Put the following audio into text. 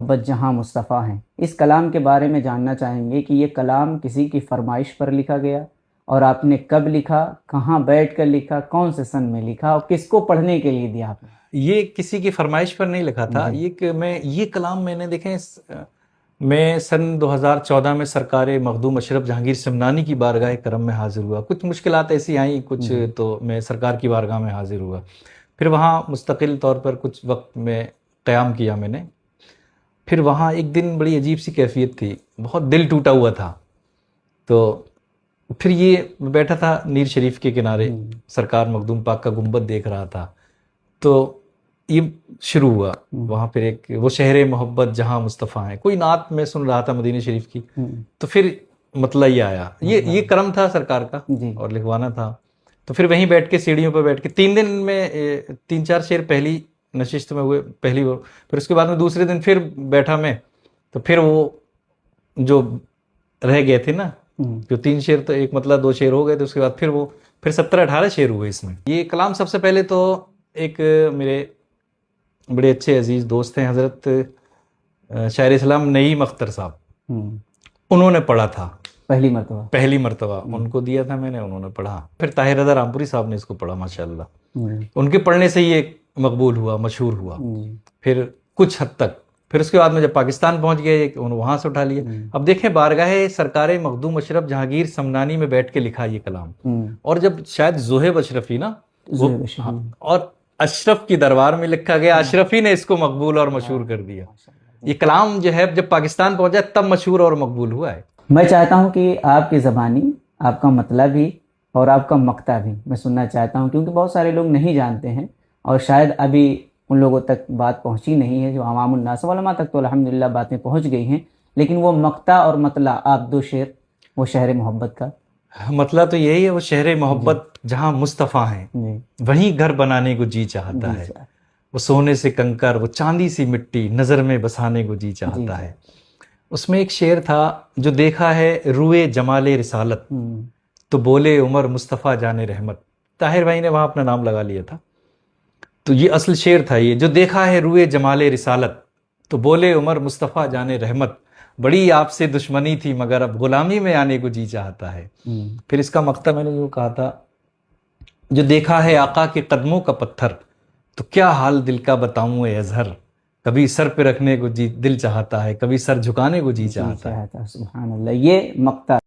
محبت جہاں مصطفیٰ ہیں، اس کلام کے بارے میں جاننا چاہیں گے کہ یہ کلام کسی کی فرمائش پر لکھا گیا اور آپ نے کب لکھا، کہاں بیٹھ کر لکھا، کون سے سن میں لکھا اور کس کو پڑھنے کے لیے دیا آپ نے؟ یہ کسی کی فرمائش پر نہیں لکھا تھا. یہ کلام میں نے دیکھیں، میں سن 2014 میں سرکار مخدوم اشرف جہانگیر سمنانی کی بارگاہ کرم میں حاضر ہوا. کچھ مشکلات ایسی آئیں کچھ، تو میں سرکار کی بارگاہ میں حاضر ہوا. پھر وہاں مستقل طور پر کچھ وقت میں قیام کیا میں نے. پھر وہاں ایک دن بڑی عجیب سی کیفیت تھی، بہت دل ٹوٹا ہوا تھا. تو پھر یہ بیٹھا تھا نیر شریف کے کنارے، سرکار مخدوم پاک کا گنبد دیکھ رہا تھا. تو یہ شروع ہوا وہاں پھر ایک وہ شہر محبت جہاں مصطفیٰ ہیں، کوئی نعت میں سن رہا تھا مدینہ شریف کی. تو پھر مطلع یہ آیا، یہ کرم تھا سرکار کا اور لکھوانا تھا. تو پھر وہیں بیٹھ کے سیڑھیوں پہ بیٹھ کے 3 دن میں 3-4 شعر پہلی نشست میں ہوئے، پہلی وہ. پھر اس کے بعد میں دوسرے دن پھر بیٹھا میں، تو پھر وہ جو رہ گئے تھے نا، جو 3 شعر تو ایک مطلع 2 شعر ہو گئے تھے، اس کے بعد پھر 17-18 شعر ہوئے اس میں. یہ کلام سب سے پہلے تو ایک میرے بڑے اچھے عزیز دوست ہیں حضرت شاعر اسلام نعیم اختر صاحب، انہوں نے پڑھا تھا پہلی مرتبہ ان کو دیا تھا میں نے، انہوں نے پڑھا. پھر طاہر رضا رامپوری صاحب نے اس کو پڑھا ماشاءاللہ. ان کے پڑھنے سے یہ مقبول ہوا، مشہور ہوا. پھر کچھ حد تک پھر اس کے بعد میں جب پاکستان پہنچ گئے وہاں سے اٹھا لیا. اب دیکھیں بارگاہ سرکار مخدوم اشرف جہانگیر سمنانی میں بیٹھ کے لکھا یہ کلام. اور جب شاید زہیب اشرفی نا، اور اشرف کی دربار میں لکھا گیا، اشرفی نے اس کو مقبول اور مشہور کر دیا. یہ کلام جو ہے جب پاکستان پہنچا تب مشہور اور مقبول ہوا ہے. میں چاہتا ہوں کہ آپ کی زبانی، آپ کا مطلب بھی اور آپ کا مقطع بھی میں سننا چاہتا ہوں، کیونکہ بہت سارے لوگ نہیں جانتے ہیں اور شاید ابھی ان لوگوں تک بات پہنچی نہیں ہے جو عوام الناس. علماء تک تو الحمدللہ باتیں پہنچ گئی ہیں، لیکن وہ مقطع اور مطلع آپ 2 شعر وہ شہر محبت کا. مطلب تو یہی ہے، وہ شہر محبت جہاں مصطفیٰ ہیں وہیں گھر بنانے کو جی چاہتا ہے. وہ سونے سے کنکر، وہ چاندی سی مٹی نظر میں بسانے کو جی چاہتا ہے. اس میں ایک شعر تھا، جو دیکھا ہے روئے جمال رسالت تو بولے عمر مصطفیٰ جان رحمت. طاہر بھائی نے وہاں اپنا نام لگا لیا تھا. تو یہ اصل شعر تھا، یہ جو دیکھا ہے روئے جمال رسالت تو بولے عمر مصطفیٰ جان رحمت. بڑی آپ سے دشمنی تھی مگر اب غلامی میں آنے کو جی چاہتا ہے. پھر اس کا مقطع میں نے جو کہا تھا، جو دیکھا ہے آقا کے قدموں کا پتھر تو کیا حال دل کا بتاؤں اے اظہر. کبھی سر پہ رکھنے کو دل چاہتا ہے، کبھی سر جھکانے کو جی چاہتا ہے. سبحان اللہ. یہ مقطع